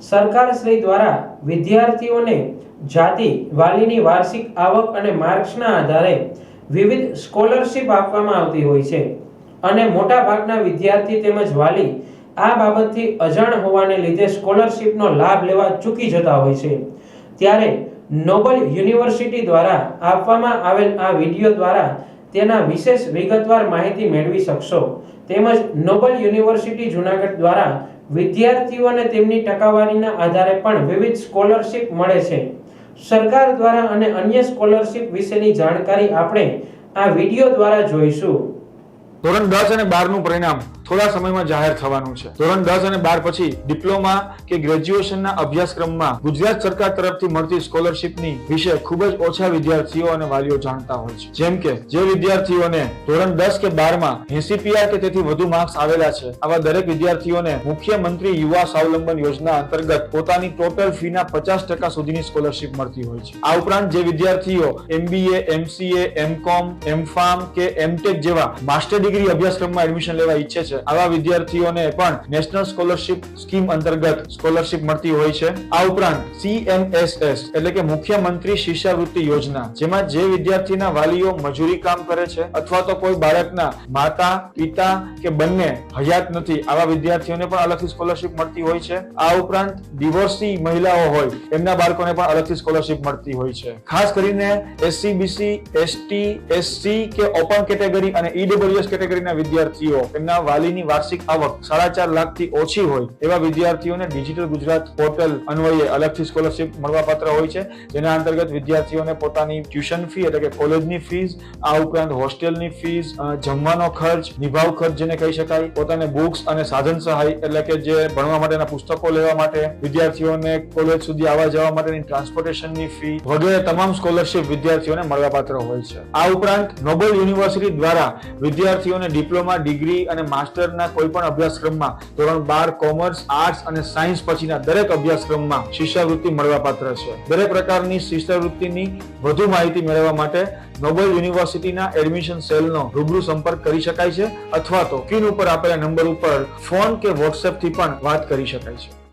સરકારશ્રી દ્વારા વિદ્યાર્થીઓને જાતિ, વાલીની વાર્ષિક આવક અને માર્ક્સના આધારે વિવિધ સ્કોલરશિપ આપવામાં આવતી હોય છે અને મોટા ભાગના વિદ્યાર્થી તેમજ વાલી આ બાબતથી અજાણ હોવાને લીધે સ્કોલરશિપનો લાભ લેવા ચૂકી જતા હોય છે। ત્યારે નોબલ યુનિવર્સિટી દ્વારા આપવામાં આવેલ આ વિડિયો દ્વારા તેના વિશેષ વિગતવાર માહિતી મેળવી શકશો। તેમજ નોબલ યુનિવર્સિટી જૂનાગઢ દ્વારા વિદ્યાર્થીઓને તેમની ટકાવારીના આધારે પણ વિવિધ સ્કોલરશિપ મળે છે। સરકાર દ્વારા અને અન્ય સ્કોલરશિપ વિશેની જાણકારી આપણે આ વિડિયો દ્વારા જોઈશું। ધોરણ 10 અને 12 નું પરિણામ થોડા સમયમાં જાહેર થવાનું છે। ધોરણ 10 અને 12 પછી ડિપ્લોમા કે ગ્રેજ્યુએશનના અભ્યાસક્રમમાં ગુજરાત સરકાર તરફથી મળતી સ્કોલરશિપની વિશે ખૂબ જ ઓછા વિદ્યાર્થીઓ અને વાલીઓ જાણતા હોય છે। જેમ કે જે વિદ્યાર્થીઓને ધોરણ 10 કે 12 માં 80 પીઆર કે તેથી વધુ માર્ક્સ આવેલા છે, આવા દરેક વિદ્યાર્થીઓને મુખ્યમંત્રી યુવા સ્વાવલંબન યોજના અંતર્ગત પોતાની ટોટલ ફીના 50% સુધીની સ્કોલરશિપ મળતી હોય છે। આ ઉપરાંત જે વિદ્યાર્થીઓ MBA, MCA, MCOM, MPharm કે MTech જેવા માસ્ટર ડિગ્રી અભ્યાસક્રમમાં એડમિશન લેવા ઈચ્છે છે, આવા વિદ્યાર્થીઓને પણ નેશનલ સ્કોલરશિપ સ્કીમ અંતર્ગત સ્કોલરશિપ મળતી હોય છે। આ ઉપરાંત CMSS એટલે કે મુખ્યમંત્રી શિષ્યવૃત્તિ યોજના, જેમાં જે વિદ્યાર્થીના વાલીઓ મજૂરી કામ કરે છે અથવા તો કોઈ બાળકના માતા પિતા કે બંને હયાત નથી, આવા વિદ્યાર્થીઓને પણ અલગથી સ્કોલરશિપ મળતી હોય છે। આ ઉપરાંત ડિવોર્સી મહિલાઓ હોય એમના બાળકોને પણ અલગથી સ્કોલરશિપ મળતી હોય છે। ખાસ કરીને SC, BC, ST, SC કે ઓપન કેટેગરી અને EWS કેટેગરીના વિદ્યાર્થીઓ એમના વાલીની વાર્ષિક આવક 4.5 લાખથી ઓછી હોય એવા વિદ્યાર્થીઓને ડિજિટલ ગુજરાત પોર્ટલ અન્વયે અલગથી સ્કોલરશિપ મળવાપાત્ર હોય છે, જેના અંતર્ગત વિદ્યાર્થીઓને પોતાની ટ્યુશન ફી એટલે કે કોલેજની ફીસ, આ ઉપરાંત હોસ્ટેલની ફીસ, જમવાનો ખર્ચ, નિભાવ ખર્ચ જેને કહી શકાય, પોતાને બુક્સ અને સાધન સહાય એટલે કે જે ભણવા માટેના પુસ્તકો લેવા માટે, વિદ્યાર્થીઓને કોલેજ સુધી આવવા જવા માટેની ટ્રાન્સપોર્ટેશનની ફી વગેરે તમામ સ્કોલરશિપ વિદ્યાર્થીઓને મળવાપાત્ર હોય છે। આ ઉપરાંત નોબલ યુનિવર્સિટી દ્વારા વિદ્યાર્થીઓને ડિપ્લોમા, ડિગ્રી અને માસ્ટરના કોઈ પણ અભ્યાસક્રમમાં ધોરણ 12 કોમર્સ, આર્ટ્સ અને સાયન્સ પછીના દરેક અભ્યાસક્રમમાં શિષ્યવૃત્તિ મળવાપાત્ર છે। દરેક પ્રકારની શિષ્યવૃત્તિની વધુ માહિતી મેળવવા માટે નોબલ યુનિવર્સિટીના એડમિશન સેલનો રૂબરૂ સંપર્ક કરી શકાય છે અથવા તો સ્ક્રીન ઉપર આપેલા નંબર ઉપર ફોન કે વોટ્સએપ થી પણ વાત કરી શકાય છે।